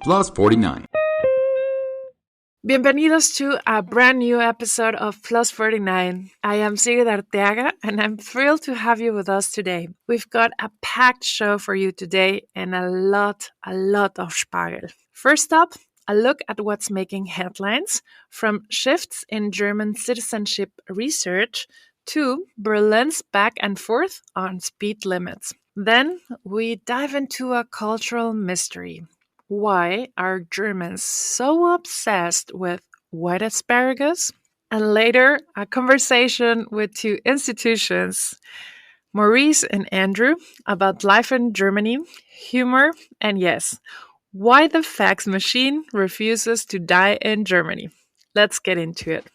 Plus 49. Bienvenidos to a brand new episode of Plus 49. I am Sigrid Arteaga, and I'm thrilled to have you with us today. We've got a packed show for you today and a lot of Spargel. First up, a look at what's making headlines, from shifts in German citizenship research to Berlin's back and forth on speed limits. Then we dive into a cultural mystery. Why are Germans so obsessed with white asparagus? And later, a conversation with two institutions, Maurice and Andrew, about life in Germany, humor, and yes, why the fax machine refuses to die in Germany. Let's get into it.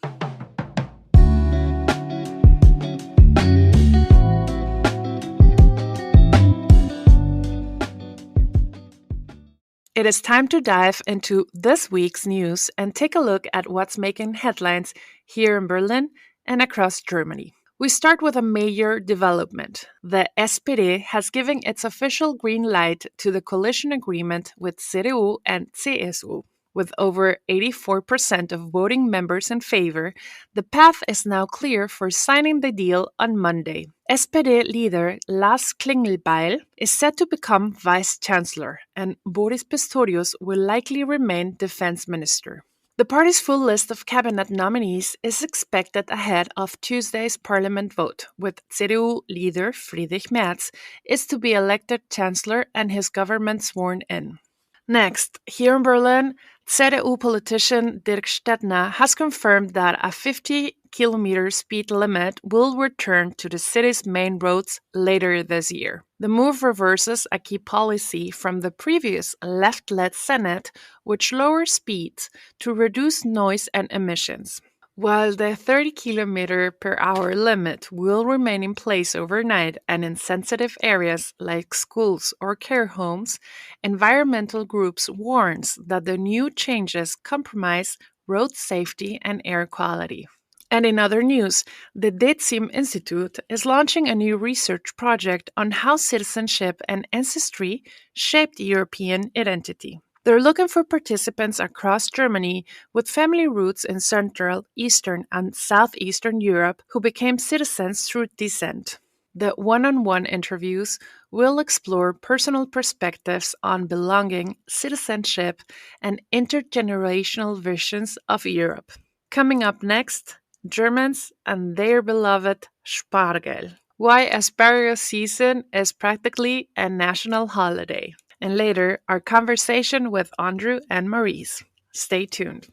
It is time to dive into this week's news and take a look at what's making headlines here in Berlin and across Germany. We start with a major development. The SPD has given its official green light to the coalition agreement with CDU and CSU. With over 84% of voting members in favor, the path is now clear for signing the deal on Monday. SPD leader Lars Klingelbeil is set to become vice-chancellor, and Boris Pistorius will likely remain defense minister. The party's full list of cabinet nominees is expected ahead of Tuesday's parliament vote, with CDU leader Friedrich Merz is to be elected chancellor and his government sworn in. Next, here in Berlin, CDU politician Dirk Stettner has confirmed that a 50-kilometer speed limit will return to the city's main roads later this year. The move reverses a key policy from the previous left-led Senate, which lowers speeds to reduce noise and emissions. While the 30-kilometer-per-hour limit will remain in place overnight and in sensitive areas like schools or care homes, environmental groups warns that the new changes compromise road safety and air quality. And in other news, the DECIM Institute is launching a new research project on how citizenship and ancestry shaped European identity. They're looking for participants across Germany with family roots in Central, Eastern, and Southeastern Europe who became citizens through descent. The one-on-one interviews will explore personal perspectives on belonging, citizenship, and intergenerational visions of Europe. Coming up next, Germans and their beloved Spargel. Why asparagus season is practically a national holiday. And later, our conversation with Andrew and Maurice. Stay tuned.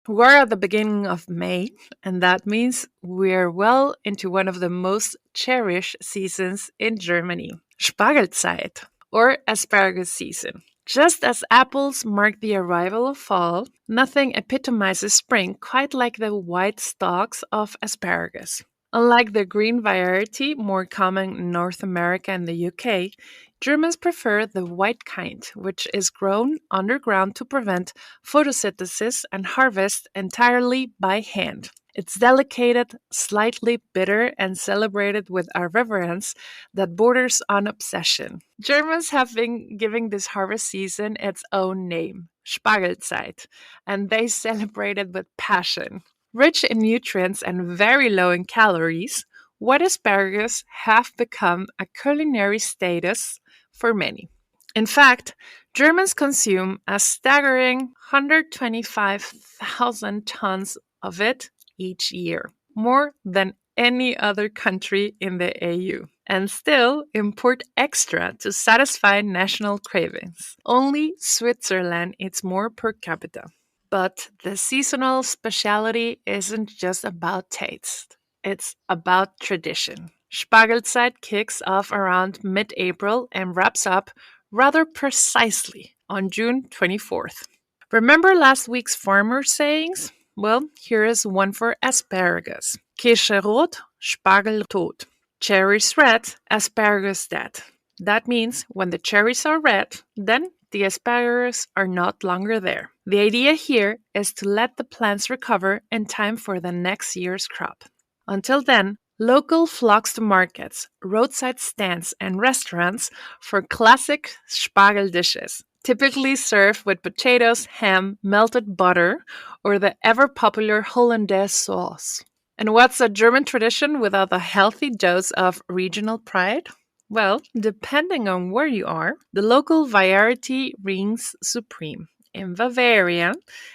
We're at the beginning of May, and that means we're well into one of the most cherished seasons in Germany, Spargelzeit, or asparagus season. Just as apples mark the arrival of fall, nothing epitomizes spring quite like the white stalks of asparagus. Unlike the green variety, more common in North America and the UK, Germans prefer the white kind, which is grown underground to prevent photosynthesis and harvest entirely by hand. It's delicate, slightly bitter, and celebrated with a reverence that borders on obsession. Germans have been giving this harvest season its own name, Spargelzeit, and they celebrate it with passion. Rich in nutrients and very low in calories, white asparagus have become a culinary status for many. In fact, Germans consume a staggering 125,000 tons of it each year, more than any other country in the EU, and still import extra to satisfy national cravings. Only Switzerland eats more per capita. But the seasonal speciality isn't just about taste, it's about tradition. Spargelzeit kicks off around mid-April and wraps up rather precisely on June 24th. Remember last week's farmer sayings? Well, here is one for asparagus. Kirsche rot, Spargel tot. Cherries red, asparagus dead. That means when the cherries are red, then the asparagus are not longer there. The idea here is to let the plants recover in time for the next year's crop. Until then, Local flocks to markets, roadside stands, and restaurants for classic Spargel dishes, typically served with potatoes, ham, melted butter, or the ever popular Hollandaise sauce. And what's a German tradition without a healthy dose of regional pride? Well, depending on where you are, the local variety reigns supreme. In Bavaria,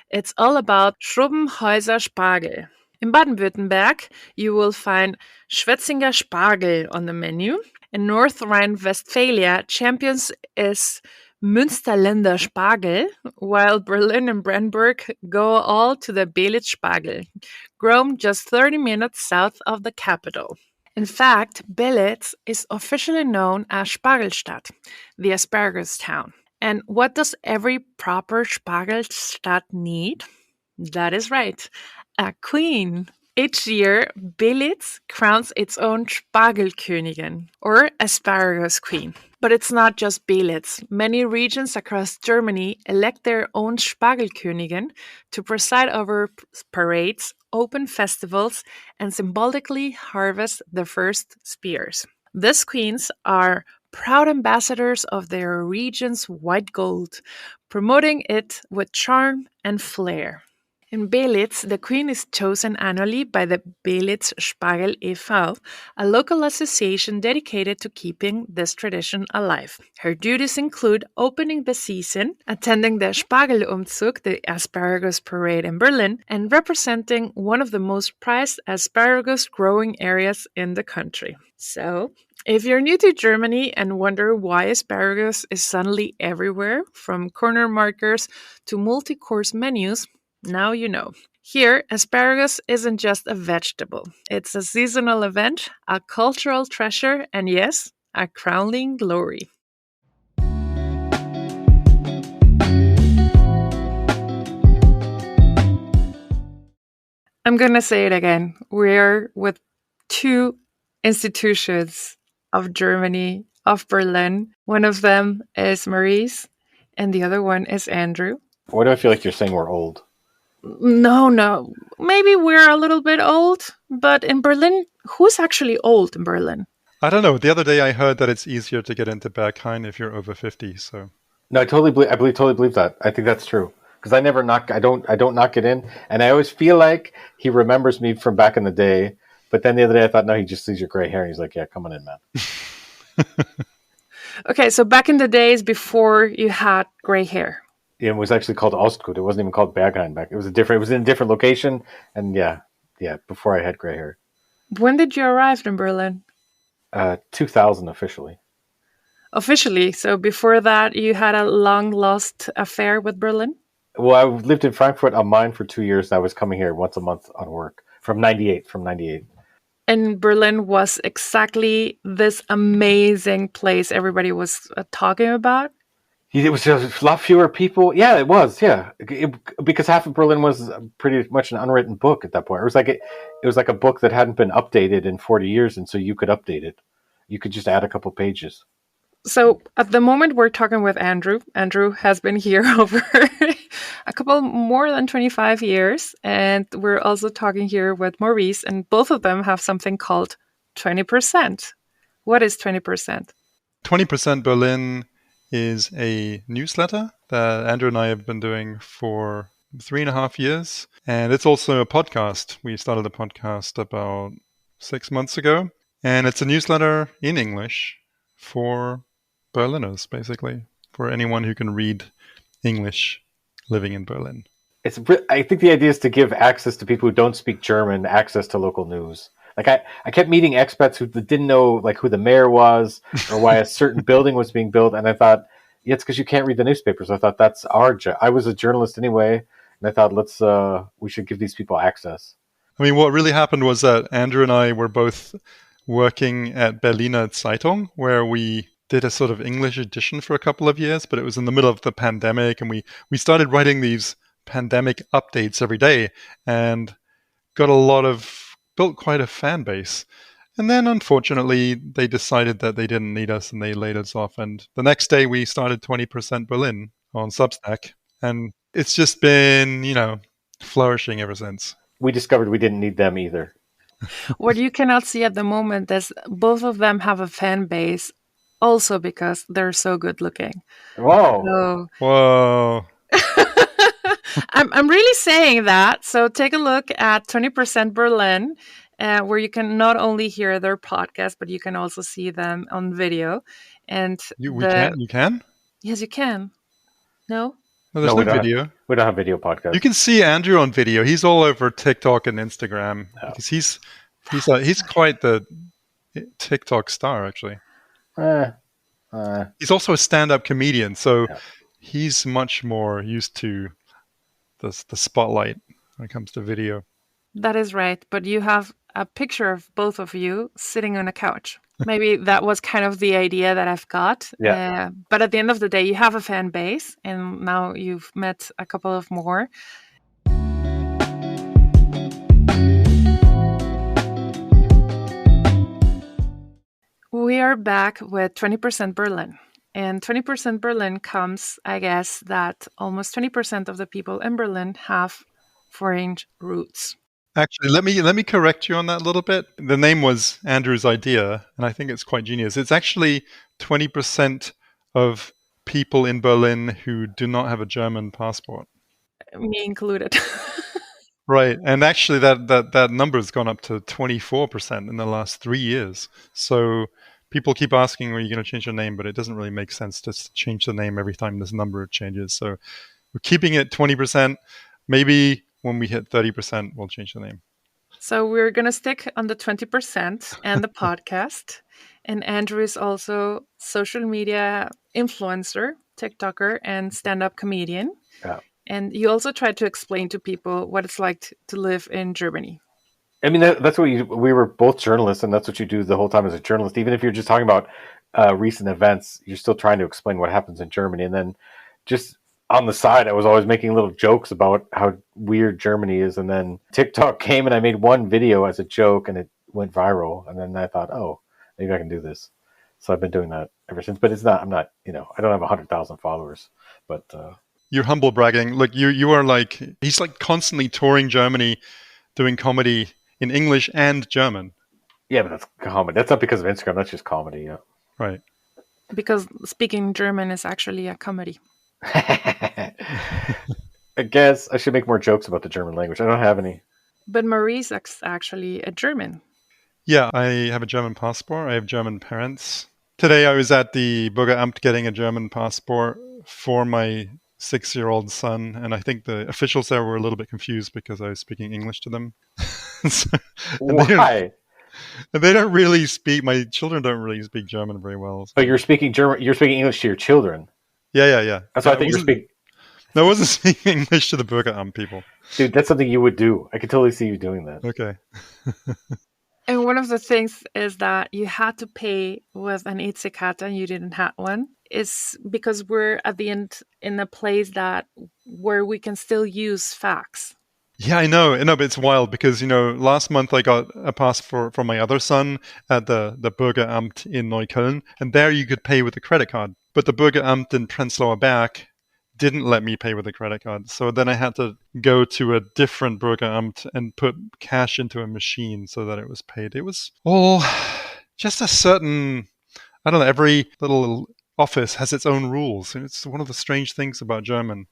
it's all about Schrobenhäuser Spargel. In Baden-Württemberg, you will find Schwetzinger Spargel on the menu. In North Rhine-Westphalia, champions is Münsterländer Spargel, while Berlin and Brandenburg go all to the Belitz Spargel, grown just 30 minutes south of the capital. In fact, Belitz is officially known as Spargelstadt, the asparagus town. And what does every proper Spargelstadt need? That is right, a queen. Each year, Belitz crowns its own Spargelkönigin, or asparagus queen. But it's not just Belitz. Many regions across Germany elect their own Spargelkönigin to preside over parades, open festivals, and symbolically harvest the first spears. These queens are proud ambassadors of their region's white gold, promoting it with charm and flair. In Belitz, the queen is chosen annually by the Belitz Spargel e.V., a local association dedicated to keeping this tradition alive. Her duties include opening the season, attending the Spargelumzug, the asparagus parade in Berlin, and representing one of the most prized asparagus growing areas in the country. So, if you're new to Germany and wonder why asparagus is suddenly everywhere, from corner markers to multi-course menus, now you know. Here, asparagus isn't just a vegetable. It's a seasonal event, a cultural treasure, and yes, a crowning glory. I'm going to say it again. We're with two institutions of Germany, of Berlin. One of them is Maurice, and the other one is Andrew. Why do I feel like you're saying we're old? No. Maybe we're a little bit old, but in Berlin, who's actually old in Berlin? I don't know. The other day I heard that it's easier to get into Berghain if you're over 50. So No, I totally believe that. I think that's true because I never knock. I don't knock it in, and I always feel like he remembers me from back in the day. But then the other day I thought, no, he just sees your gray hair, and he's like, yeah, come on in, man. Okay, so back in the days before you had gray hair. It was actually called Ostgut. It wasn't even called Berghain back. It was in a different location, and yeah, before I had gray hair. When did you arrive in Berlin? 2000 officially. Officially, so before that you had a long-lost affair with Berlin? Well, I lived in Frankfurt am Main for 2 years, and I was coming here once a month on work from 98. And Berlin was exactly this amazing place everybody was talking about? It was just a lot fewer people. Yeah, it was. Yeah, because half of Berlin was pretty much an unwritten book at that point. It was like a book that hadn't been updated in 40 years, and so you could update it. You could just add a couple pages. So at the moment we're talking with Andrew. Andrew has been here over a couple more than 25 years, and we're also talking here with Maurice, and both of them have something called 20%. What is 20%? 20% Berlin is a newsletter that Andrew and I have been doing for 3.5 years. And it's also a podcast. We started a podcast about 6 months ago. And it's a newsletter in English for Berliners, basically, for anyone who can read English living in Berlin. I think the idea is to give access to people who don't speak German, access to local news. Like I kept meeting expats who didn't know like who the mayor was or why a certain building was being built, and I thought, yeah, it's because you can't read the newspapers. I thought that's our job. I was a journalist anyway, and I thought we should give these people access. I mean, what really happened was that Andrew and I were both working at Berliner Zeitung, where we did a sort of English edition for a couple of years, but it was in the middle of the pandemic, and we started writing these pandemic updates every day, and built quite a fan base. And then, unfortunately, they decided that they didn't need us and they laid us off. And the next day, we started 20% Berlin on Substack. And it's just been, flourishing ever since. We discovered we didn't need them either. What you cannot see at the moment is both of them have a fan base also because they're so good looking. Whoa. So Whoa. I'm really saying that. So take a look at 20% Berlin, where you can not only hear their podcast, but you can also see them on video. And You can? Yes, you can. No? No, there's no video. We don't have video podcast. You can see Andrew on video. He's all over TikTok and Instagram because he's quite the TikTok star, actually. He's also a stand-up comedian, so he's much more used to the spotlight when it comes to video. That is right, but you have a picture of both of you sitting on a couch. Maybe that was kind of the idea that I've got. Yeah. But at the end of the day, you have a fan base, and now you've met a couple of more. We are back with 20% Berlin. And 20% Berlin comes, I guess, that almost 20% of the people in Berlin have foreign roots. Actually, let me correct you on that a little bit. The name was Andrew's idea, and I think it's quite genius. It's actually 20% of people in Berlin who do not have a German passport. Me included. Right, and actually that number has gone up to 24% in the last 3 years. So people keep asking, are you going to change your name? But it doesn't really make sense to change the name every time this number changes. So we're keeping it 20%. Maybe when we hit 30%, we'll change the name. So we're going to stick on the 20% and the podcast. And Andrew is also social media influencer, TikToker, and stand-up comedian. Yeah. And you also try to explain to people what it's like to live in Germany. I mean, that's what we were both journalists, and that's what you do the whole time as a journalist. Even if you're just talking about recent events, you're still trying to explain what happens in Germany. And then just on the side, I was always making little jokes about how weird Germany is. And then TikTok came, and I made one video as a joke, and it went viral. And then I thought, oh, maybe I can do this. So I've been doing that ever since. But I'm not, I don't have 100,000 followers. But you're humble bragging. Look, you are like, he's like constantly touring Germany, doing comedy in English and German. Yeah, but that's comedy. That's not because of Instagram. That's just comedy. Yeah. Right. Because speaking German is actually a comedy. I guess I should make more jokes about the German language. I don't have any. But Maurice is actually a German. Yeah, I have a German passport. I have German parents. Today I was at the Bürgeramt getting a German passport for my 6-year-old son, and I think the officials there were a little bit confused because I was speaking English to them. Why? They don't really speak. My children don't really speak German very well. So. But you're speaking German. You're speaking English to your children. Yeah. That's why I think you're speaking. No, I wasn't speaking English to the Bürgeramt people. Dude, that's something you would do. I could totally see you doing that. Okay. And one of the things is that you had to pay with an EC-Karte and you didn't have one. Is because we're at the end in a place where we can still use fax. Yeah, I know, but it's wild because, last month I got a passport for my other son at the Bürgeramt in Neukölln, and there you could pay with a credit card. But the Bürgeramt in Prenzlauer Berg didn't let me pay with a credit card. So then I had to go to a different Bürgeramt and put cash into a machine so that it was paid. It was all just a certain, I don't know, every little office has its own rules. And it's one of the strange things about Germany.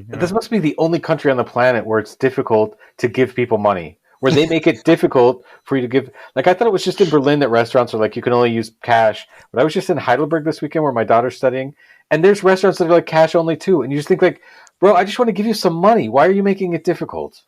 This must be the only country on the planet where it's difficult to give people money, where they make it difficult for you to give. Like, I thought it was just in Berlin that restaurants are like, you can only use cash. But I was just in Heidelberg this weekend where my daughter's studying, and there's restaurants that are like cash only too. And you just think like, bro, I just want to give you some money. Why are you making it difficult?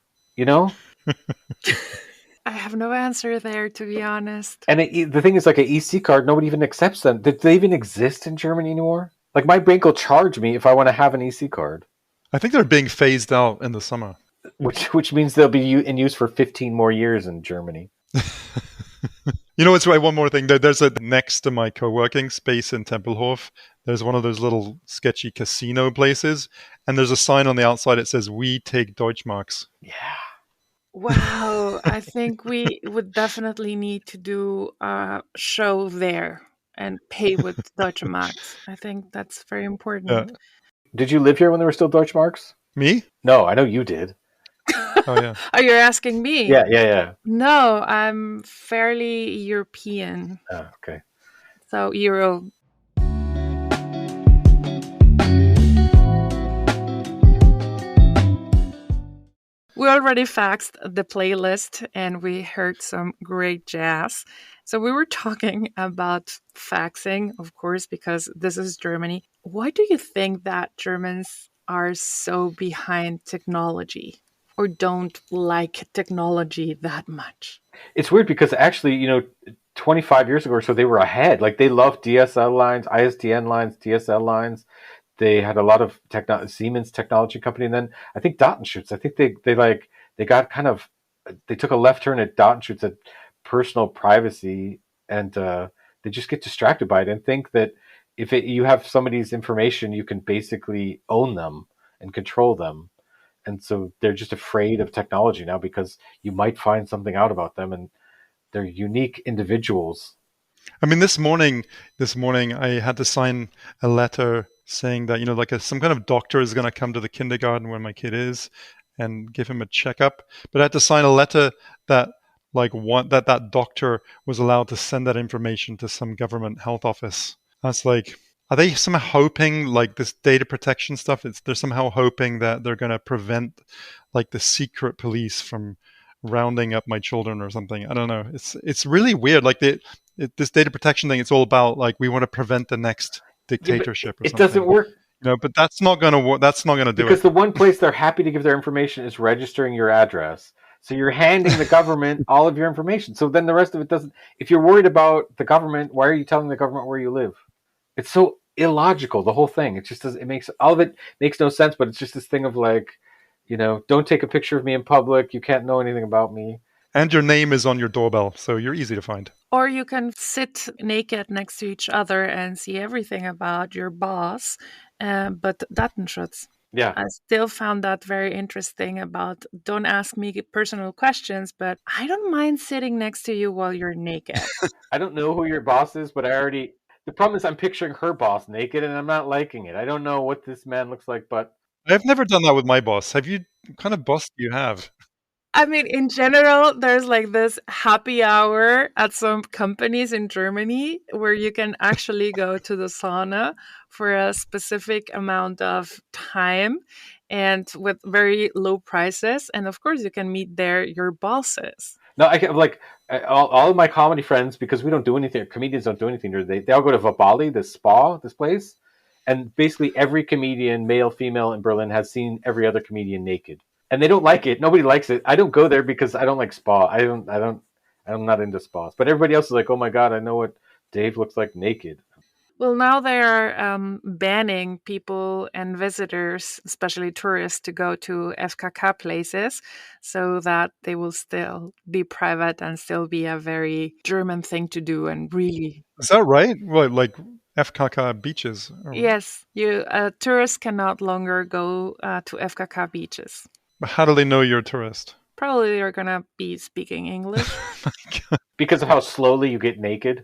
I have no answer there, to be honest. And the thing is, like, an EC card, nobody even accepts them. Do they even exist in Germany anymore? Like, my bank will charge me if I want to have an EC card. I think they're being phased out in the summer. Which means they'll be in use for 15 more years in Germany. It's right. One more thing. There's next to my co-working space in Tempelhof, there's one of those little sketchy casino places. And there's a sign on the outside that says, "We take Deutschmarks." Yeah. Wow, I think we would definitely need to do a show there and pay with Deutsche Marks. I think that's very important. Did you live here when there were still Deutschmarks? Me? No, I know you did. Oh, yeah. Are you asking me? Yeah. No, I'm fairly European. Oh, okay. So Euro. We already faxed the playlist and we heard some great jazz. So we were talking about faxing, of course, because this is Germany. Why do you think that Germans are so behind technology or don't like technology that much? It's weird because actually, 25 years ago or so, they were ahead. Like they loved DSL lines, ISDN lines, DSL lines. They had a lot of Siemens technology company, and then I think Datenschutz. I think they got kind of they took a left turn at Datenschutz at personal privacy, and they just get distracted by it and think that if you have somebody's information, you can basically own them and control them. And so they're just afraid of technology now because you might find something out about them, and they're unique individuals. I mean, this morning, I had to sign a letter saying that like some kind of doctor is going to come to the kindergarten where my kid is and give him a checkup. But I had to sign a letter that that doctor was allowed to send that information to some government health office. I was like, are they somehow hoping like this data protection stuff? They're somehow hoping that they're going to prevent like the secret police from rounding up my children or something. I don't know. It's really weird. Like this data protection thing, it's all about like we want to prevent the next dictatorship or It something. doesn't work. But that's not going to work. That's not going to do Because it. the one place they're happy to give their information is registering your address. So you're handing the government all of your information. So then the rest of it doesn't. If you're worried about the government, why are you telling the government where you live? It's so illogical, the whole thing. It just does. It makes all of it makes no sense. But it's just this thing of like, don't take a picture of me in public. You can't know anything about me. And your name is on your doorbell, so you're easy to find. Or you can sit naked next to each other and see everything about your boss, but Datenschutz. Yeah. I still found that very interesting about don't ask me personal questions, but I don't mind sitting next to you while you're naked. I don't know who your boss is, but the problem is I'm picturing her boss naked and I'm not liking it. I don't know what this man looks like, but I've never done that with my boss. What kind of boss do you have? I mean, in general, there's like this happy hour at some companies in Germany where you can actually go to the sauna for a specific amount of time and with very low prices. And of course, you can meet there your bosses. no, I can like all of my comedy friends, because we don't do anything. Comedians don't do anything. They all go to Vabali, this spa, this place, and basically every comedian, male, female, in Berlin has seen every other comedian naked, and they don't like it. Nobody likes it. I don't go there because I don't like spa. I'm not into spas. But everybody else is like, oh my god, I know what Dave looks like naked. Well, now they are banning people and visitors, especially tourists, to go to FKK places so that they will still be private and still be a very German thing to do and really. Is that right? What, like FKK beaches? Yes, tourists can not longer go to FKK beaches. But how do they know you're a tourist? Probably they're going to be speaking English. Because of how slowly you get naked.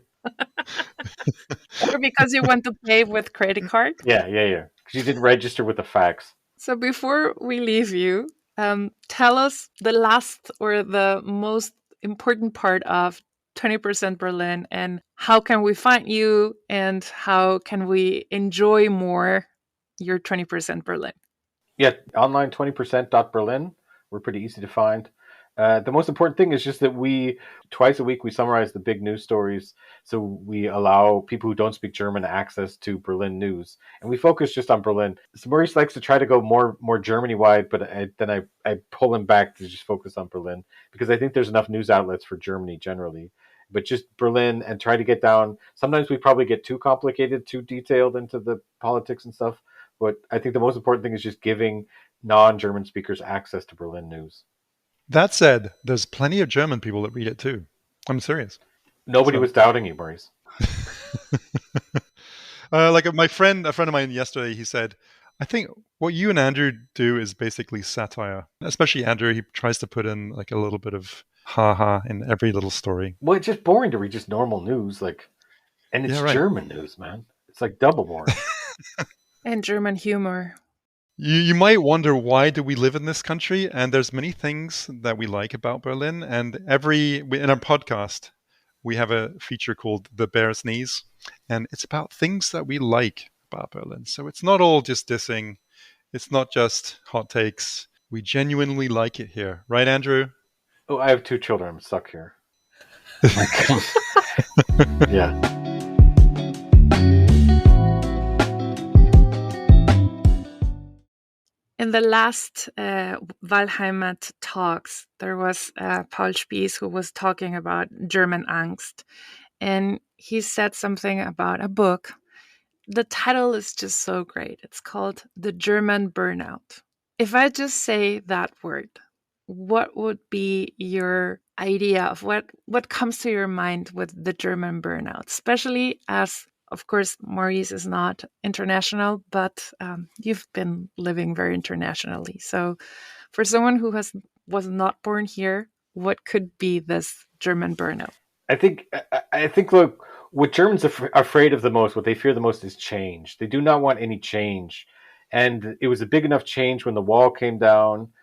Or because you want to pay with credit card. Yeah. Because you didn't register with the fax. So before we leave you, tell us the last or the most important part of 20% Berlin and how can we find you and how can we enjoy more your 20% Berlin? Yeah, online 20%.berlin. We're pretty easy to find. The most important thing is just that twice a week, we summarize the big news stories. So we allow people who don't speak German access to Berlin news. And we focus just on Berlin. So Maurice likes to try to go more Germany-wide, but then I pull him back to just focus on Berlin because I think there's enough news outlets for Germany generally. But just Berlin and try to get down. Sometimes we probably get too complicated, too detailed into the politics and stuff. But I think the most important thing is just giving non-German speakers access to Berlin news. That said, there's plenty of German people that read it too. I'm serious. Nobody was doubting you, Maurice. Like a friend of mine yesterday, he said, I think what you and Andrew do is basically satire. Especially Andrew, he tries to put in like a little bit of ha-ha in every little story. Well, it's just boring to read just normal news, and it's German news, man. It's like double boring. And German humor. You might wonder, why do we live in this country? And there's many things that we like about Berlin. And in our podcast, we have a feature called The Bear's Knees. And it's about things that we like about Berlin. So it's not all just dissing. It's not just hot takes. We genuinely like it here. Right, Andrew? Oh, I have 2 children. I'm stuck here. Yeah. In the last Wahlheimat talks, there was Paul Spies who was talking about German angst. And he said something about a book. The title is just so great. It's called The German Burnout. If I just say that word, what would be your idea of what comes to your mind with the German burnout, especially as, of course, Maurice is not international, but you've been living very internationally. So for someone who was not born here, what could be this German burnout? I think look, what Germans are afraid of the most, what they fear the most, is change. They do not want any change, and it was a big enough change when the wall came down.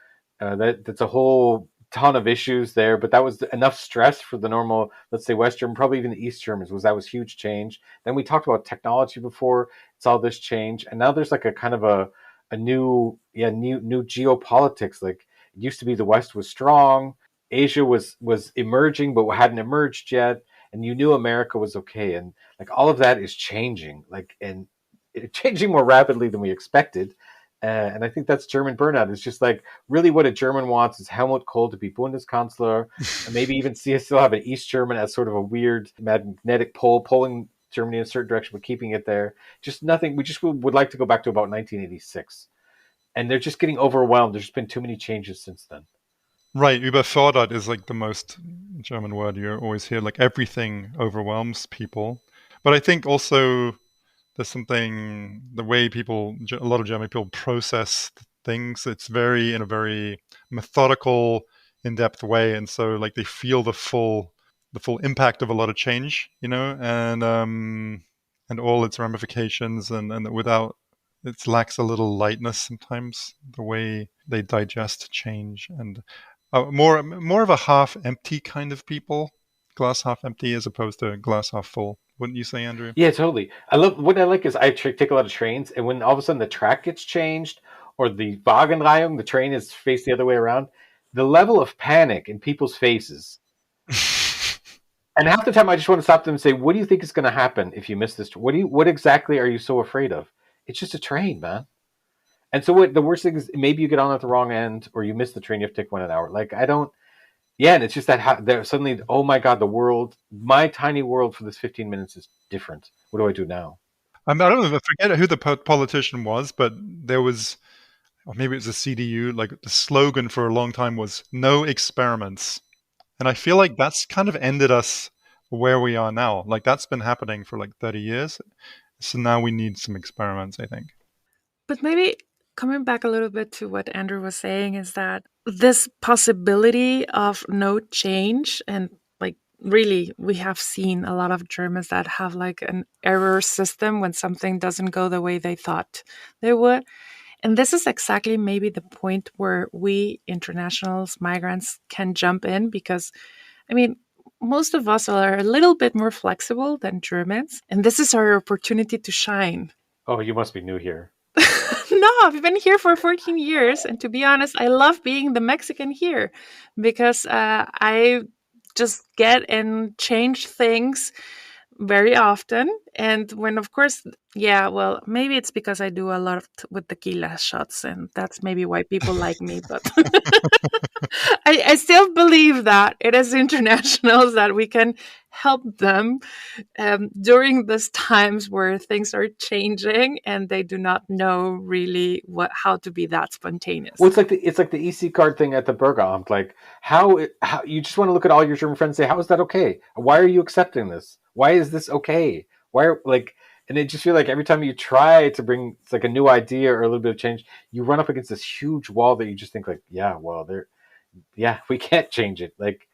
That's a whole ton of issues there, but that was enough stress for the normal, let's say, West German, probably even the East Germans. That was huge change. Then we talked about technology before. It's all this change, and now there's like a kind of a new geopolitics. Like, it used to be the West was strong, Asia was emerging but hadn't emerged yet, and you knew America was okay, and like all of that is changing, like, and changing more rapidly than we expected. And I think that's German burnout. It's just like, really what a German wants is Helmut Kohl to be Bundeskanzler, and maybe even still have an East German as sort of a weird magnetic pole pulling Germany in a certain direction, but keeping it there. Just nothing. We just would like to go back to about 1986. And they're just getting overwhelmed. There's been too many changes since then. Right. Überfordert is like the most German word you always hear. Like, everything overwhelms people. But I think also there's something, the way a lot of German people process things, it's in a very methodical, in-depth way. And so like they feel the full impact of a lot of change, and all its ramifications, and without, it lacks a little lightness sometimes, the way they digest change, and more of a half empty kind of people, glass half empty as opposed to glass half full. Wouldn't you say, Andrew? Yeah, totally. What I like is I take a lot of trains, and when all of a sudden the track gets changed, or the Wagenreihung, the train is faced the other way around, the level of panic in people's faces. And half the time I just want to stop them and say, what do you think is going to happen if you miss this? What exactly are you so afraid of? It's just a train, man. And so the worst thing is, maybe you get on at the wrong end, or you miss the train, you have to take 1 hour. Like, yeah, and it's just that there suddenly, oh my God, my tiny world for this 15 minutes is different. What do I do now? I don't know, I forget who the politician was, but there was, or maybe it was a CDU, like the slogan for a long time was "No experiments." And I feel like that's kind of ended us where we are now. Like, that's been happening for like 30 years. So now we need some experiments, I think. But maybe coming back a little bit to what Andrew was saying, is that this possibility of no change, and like, really, we have seen a lot of Germans that have like an error system when something doesn't go the way they thought they would. And this is exactly maybe the point where we internationals, migrants, can jump in, because, I mean, most of us are a little bit more flexible than Germans, and this is our opportunity to shine. Oh, you must be new here. No, I've been here for 14 years. And to be honest, I love being the Mexican here, because I just get and change things very often. And when, of course, yeah, well, maybe it's because I do a lot with tequila shots, and that's maybe why people like me. But I still believe that it is internationals that we can help them during these times where things are changing and they do not know really how to be that spontaneous. Well, it's like the EC card thing at the Burgamt. Like, how you just want to look at all your German friends and say, how is that okay? Why are you accepting this? Why is this okay? And I just feel like every time you try to bring, it's like a new idea or a little bit of change, you run up against this huge wall that you just think like, we can't change it. Like,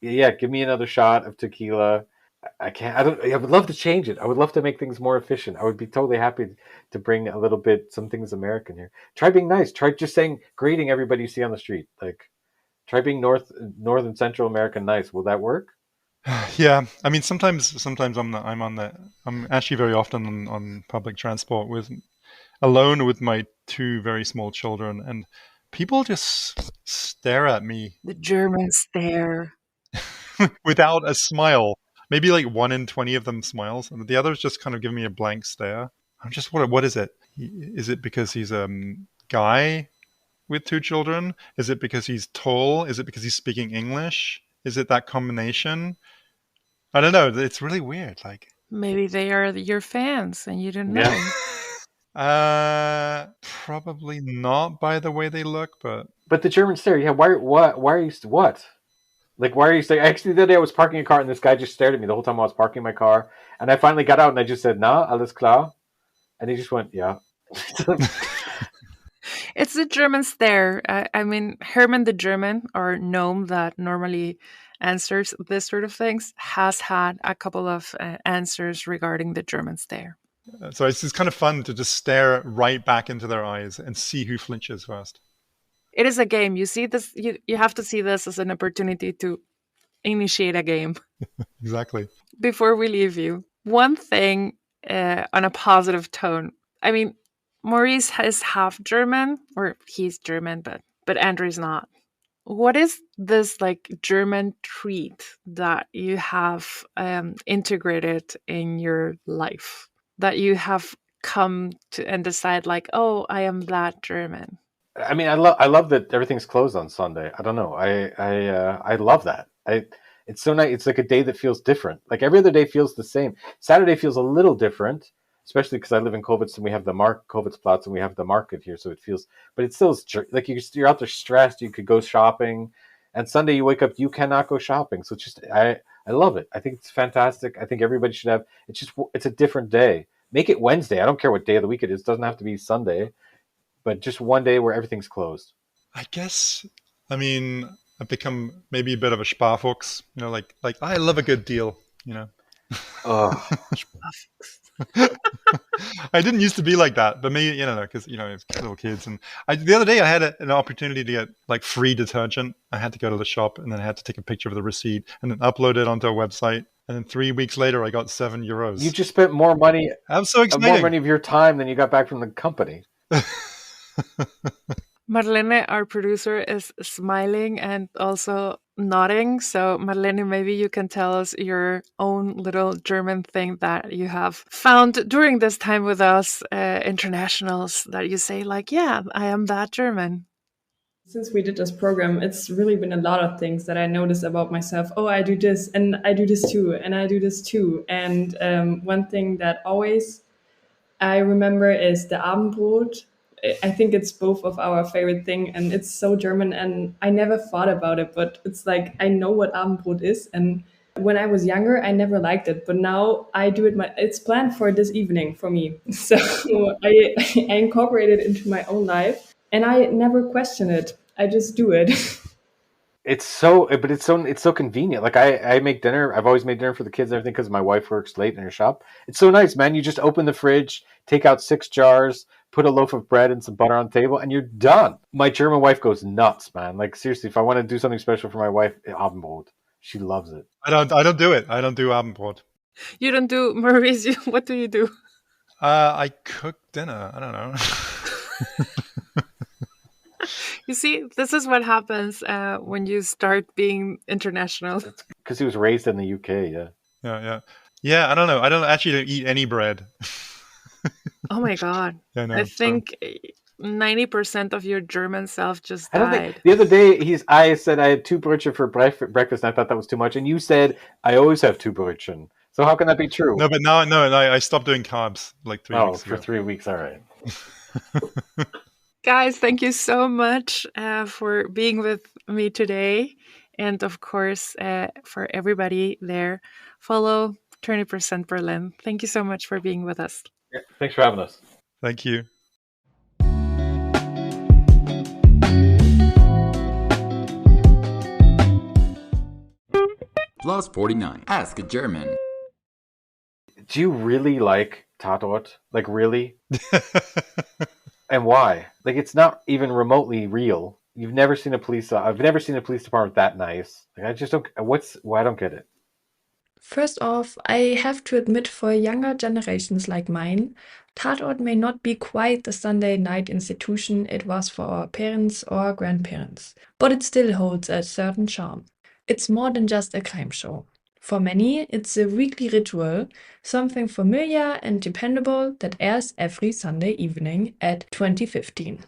yeah, give me another shot of tequila. I can't. I would love to change it. I would love to make things more efficient. I would be totally happy to bring a little bit some things American here. Try being nice. Try just saying greeting everybody you see on the street. Like try being North and Central American nice. Will that work? Yeah, I mean, sometimes I'm actually very often on public transport with alone with my two very small children, and people just stare at me The Germans there. without a smile. Maybe like 1 in 20 of them smiles, and the others just kind of give me a blank stare. I'm just, what is it? Is it because he's a guy with two children? Is it because he's tall? Is it because he's speaking English? Is it that combination? I don't know. It's really weird. Like, Maybe they are your fans and you don't Yeah. know. probably not by the way they look, but But the German stare. Yeah. Why are you what? Like, why are you saying? Actually, the other day I was parking a car and this guy just stared at me the whole time I was parking my car. And I finally got out and I just said, "Na, alles klar," and he just went, "Yeah." It's the Germans there. I mean, Herman the German, or Gnome, that normally answers this sort of things, has had a couple of answers regarding the Germans there. so it's just kind of fun to just stare right back into their eyes and see who flinches first. It is a game. You see this. You have to see this as an opportunity to initiate a game. Exactly. Before we leave you, one thing on a positive tone. I mean, Maurice is half German, or he's German, but Andrew's not. What is this like German treat that you have integrated in your life, that you have come to and decide like, oh, I am that German? I mean, I love that everything's closed on Sunday. I don't know. I love that. It's so nice. It's like a day that feels different. Like every other day feels the same. Saturday feels a little different, especially because I live in Kovitz and we have the Kovitzplatz and we have the market here, so it feels. But it still is like you're out there stressed. You could go shopping, and Sunday you wake up, you cannot go shopping. So it's just I love it. I think it's fantastic. I think everybody should have. It's a different day. Make it Wednesday. I don't care what day of the week it is. It doesn't have to be Sunday, but just one day where everything's closed. I guess. I mean, I've become maybe a bit of a Sparfuchs. You know, like I love a good deal. You know. Oh, I didn't used to be like that, but maybe, you know, because, you know, it's little kids. And the other day I had an opportunity to get like free detergent. I had to go to the shop and then I had to take a picture of the receipt and then upload it onto a website. And then 3 weeks later, I got €7. you just spent more money, I'm so more excited. money of your time than you got back from the company. Marlene, our producer, is smiling and also nodding. So, Marlene, maybe you can tell us your own little German thing that you have found during this time with us, internationals, that you say, like, yeah, I am that German. Since we did this program, it's really been a lot of things that I noticed about myself. Oh, I do this, and I do this too, and I do this too. And one thing that always I remember is the Abendbrot. I think it's both of our favorite thing, and it's so German, and I never thought about it, but it's like I know what Abendbrot is, and when I was younger, I never liked it, but now I do it. It's planned for this evening for me, so I incorporate it into my own life, and I never question it. I just do it. It's so convenient. Like I make dinner. I've always made dinner for the kids and everything because my wife works late in her shop. It's so nice, man. You just open the fridge, take out 6 jars, put a loaf of bread and some butter on the table, and you're done. My German wife goes nuts, man. Like seriously, if I want to do something special for my wife, Abendbrot, she loves it. I don't do it. I don't do Abendbrot. You don't do, Maurice, what do you do? I cook dinner. I don't know. You see, this is what happens when you start being international. Because he was raised in the UK, yeah. Yeah, I don't know. I don't actually eat any bread. Oh my God. Yeah, no, I think 90% of your German self just I don't died. think the other day I said I had 2 brötchen for breakfast, and I thought that was too much, and you said I always have 2 brötchen. So how can that be true? No, but now I stopped doing carbs like 3 weeks ago. For 3 weeks, all right. Guys, thank you so much for being with me today. And of course, for everybody there, follow 20% Berlin. Thank you so much for being with us. Yeah, thanks for having us. Thank you. Plus 49. Ask a German. Do you really like Tatort? Like, really? And why? Like, it's not even remotely real. You've never seen I've never seen a police department that nice. Like, I just don't. I don't get it. First off, I have to admit for younger generations like mine, Tatort may not be quite the Sunday night institution it was for our parents or grandparents, but it still holds a certain charm. It's more than just a crime show. For many, it's a weekly ritual, something familiar and dependable that airs every Sunday evening at 2015.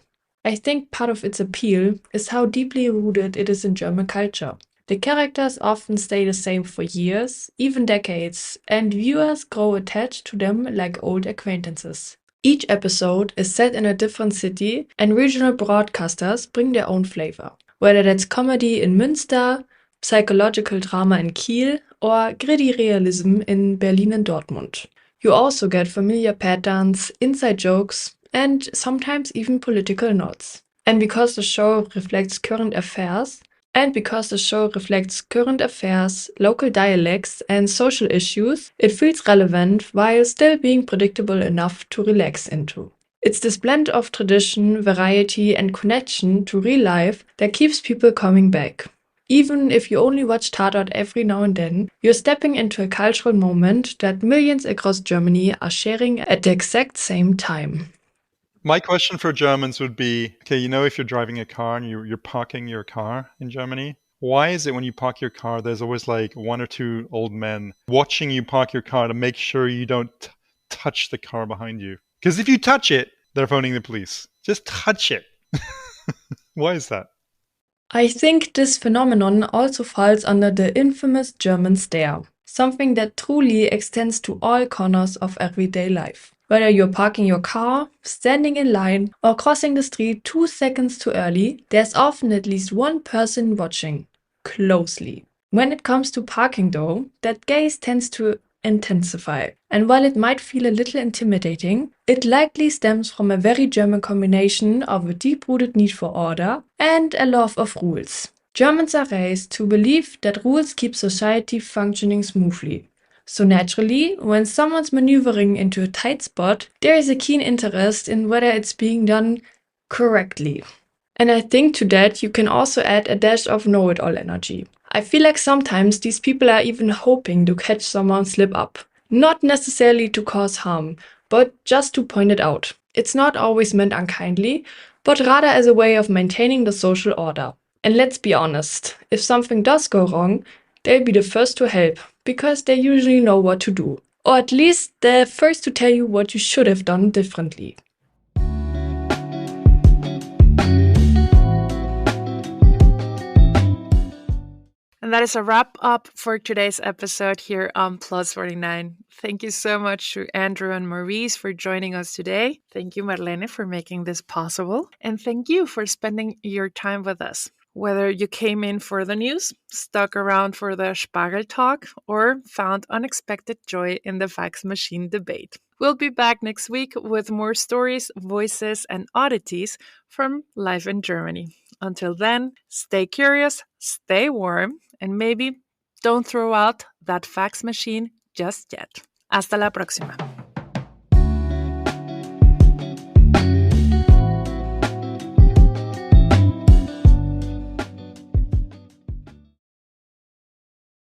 I think part of its appeal is how deeply rooted it is in German culture. The characters often stay the same for years, even decades, and viewers grow attached to them like old acquaintances. Each episode is set in a different city, and regional broadcasters bring their own flavor. Whether that's comedy in Münster, psychological drama in Kiel, or gritty realism in Berlin and Dortmund. You also get familiar patterns, inside jokes, and sometimes even political nods. And because the show reflects current affairs, local dialects, and social issues, it feels relevant while still being predictable enough to relax into. It's this blend of tradition, variety, and connection to real life that keeps people coming back. Even if you only watch Tatort every now and then, you're stepping into a cultural moment that millions across Germany are sharing at the exact same time. My question for Germans would be, okay, if you're driving a car and you're parking your car in Germany, why is it when you park your car, there's always like one or two old men watching you park your car to make sure you don't touch the car behind you? Because if you touch it, they're phoning the police. Just touch it. Why is that? I think this phenomenon also falls under the infamous German stare, something that truly extends to all corners of everyday life. Whether you're parking your car, standing in line, or crossing the street 2 seconds too early, there's often at least one person watching closely. When it comes to parking, though, that gaze tends to intensify. And while it might feel a little intimidating, it likely stems from a very German combination of a deep-rooted need for order and a love of rules. Germans are raised to believe that rules keep society functioning smoothly. So naturally, when someone's maneuvering into a tight spot, there is a keen interest in whether it's being done correctly. And I think to that you can also add a dash of know-it-all energy. I feel like sometimes these people are even hoping to catch someone slip up. Not necessarily to cause harm, but just to point it out. It's not always meant unkindly, but rather as a way of maintaining the social order. And let's be honest, if something does go wrong, they'll be the first to help, because they usually know what to do. Or at least they're first to tell you what you should have done differently. And that is a wrap up for today's episode here on Plus 49. Thank you so much to Andrew and Maurice for joining us today. Thank you, Marlene, for making this possible. And thank you for spending your time with us. Whether you came in for the news, stuck around for the Spargel talk, or found unexpected joy in the fax machine debate. We'll be back next week with more stories, voices, and oddities from life in Germany. Until then, stay curious, stay warm, and maybe don't throw out that fax machine just yet. Hasta la próxima.